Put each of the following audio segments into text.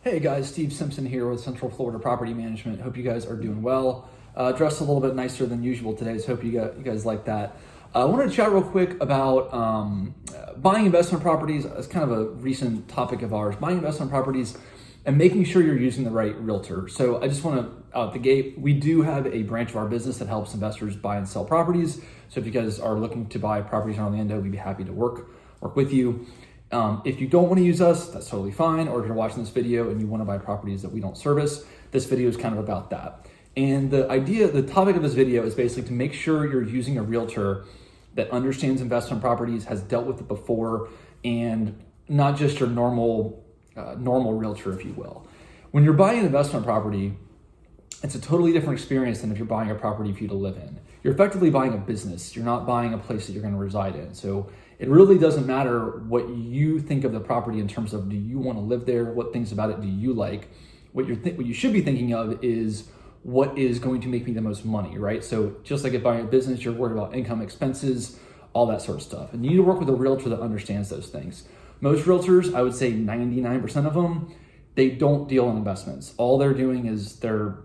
Hey guys, Steve Simpson here with Central Florida Property Management. Hope you guys are doing well. Dressed a little bit nicer than usual today, so hope you guys like that. I wanted to chat real quick about buying investment properties as kind of a recent topic of ours. Buying investment properties and making sure you're using the right realtor. So I just want to, out the gate, we do have a branch of our business that helps investors buy and sell properties. So if you guys are looking to buy properties in Orlando, we'd be happy to work with you. If you don't want to use us, that's totally fine. Or if you're watching this video and you want to buy properties that we don't service, this video is kind of about that. And the topic of this video is basically to make sure you're using a realtor that understands investment properties, has dealt with it before, and not just your normal realtor, if you will. When you're buying an investment property, it's a totally different experience than if you're buying a property for you to live in. You're effectively buying a business. You're not buying a place that you're going to reside in. So it really doesn't matter what you think of the property in terms of, do you want to live there? What things about it do you like? What you should be thinking of is, what is going to make me the most money, right? So just like if buying a business, you're worried about income, expenses, all that sort of stuff. And you need to work with a realtor that understands those things. Most realtors, I would say 99% of them, they don't deal in investments. All they're doing is they're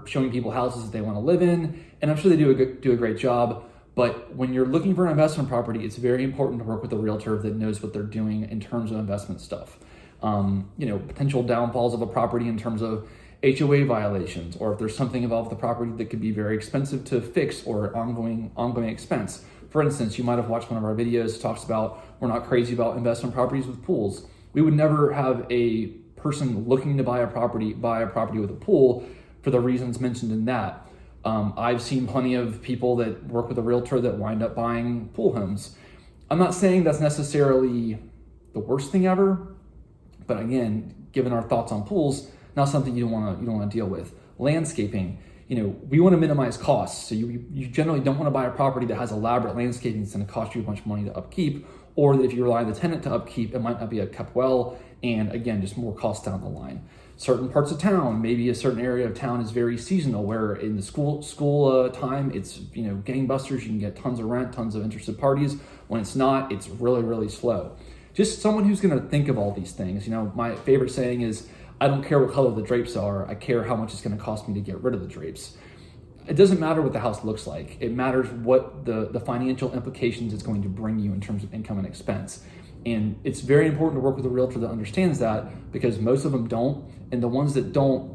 showing people houses that they want to live in, and I'm sure they do a great job. But when you're looking for an investment property, it's very important to work with a realtor that knows what they're doing in terms of investment stuff. Potential downfalls of a property in terms of HOA violations, or if there's something involved with the property that could be very expensive to fix or ongoing expense. For instance, you might have watched one of our videos that talks about, we're not crazy about investment properties with pools. We would never have a person looking to buy a property with a pool for the reasons mentioned in that. I've seen plenty of people that work with a realtor that wind up buying pool homes. I'm not saying that's necessarily the worst thing ever, but again, given our thoughts on pools, not something you don't want to deal with. Landscaping, we want to minimize costs. So you generally don't want to buy a property that has elaborate landscaping that's going to cost you a bunch of money to upkeep, or that if you rely on the tenant to upkeep, it might not be kept well, and again, just more costs down the line. Certain parts of town, maybe a certain area of town is very seasonal, where in the school time, it's gangbusters, you can get tons of rent, tons of interested parties. When it's not, it's really, really slow. Just someone who's going to think of all these things. My favorite saying is, I don't care what color the drapes are, I care how much it's going to cost me to get rid of the drapes. It doesn't matter what the house looks like. It matters what the financial implications it's going to bring you in terms of income and expense. And it's very important to work with a realtor that understands that, because most of them don't. And the ones that don't,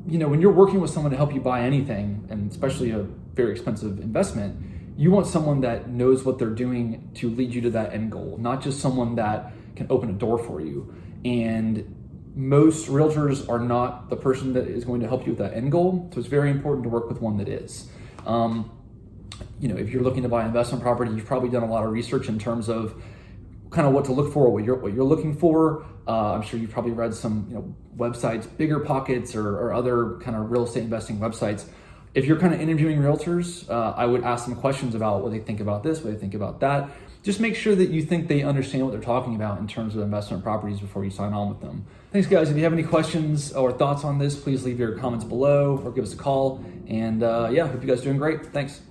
when you're working with someone to help you buy anything, and especially a very expensive investment, you want someone that knows what they're doing to lead you to that end goal, not just someone that can open a door for you. And most realtors are not the person that is going to help you with that end goal. So it's very important to work with one that is. If you're looking to buy an investment property, you've probably done a lot of research in terms of kind of what to look for, what you're looking for. I'm sure you've probably read some websites, Bigger Pockets or other kind of real estate investing websites. If you're kind of interviewing realtors, I would ask them questions about what they think about this, what they think about that. Just make sure that you think they understand what they're talking about in terms of investment properties before you sign on with them. Thanks, guys. If you have any questions or thoughts on this, please leave your comments below or give us a call. And hope you guys are doing great. Thanks.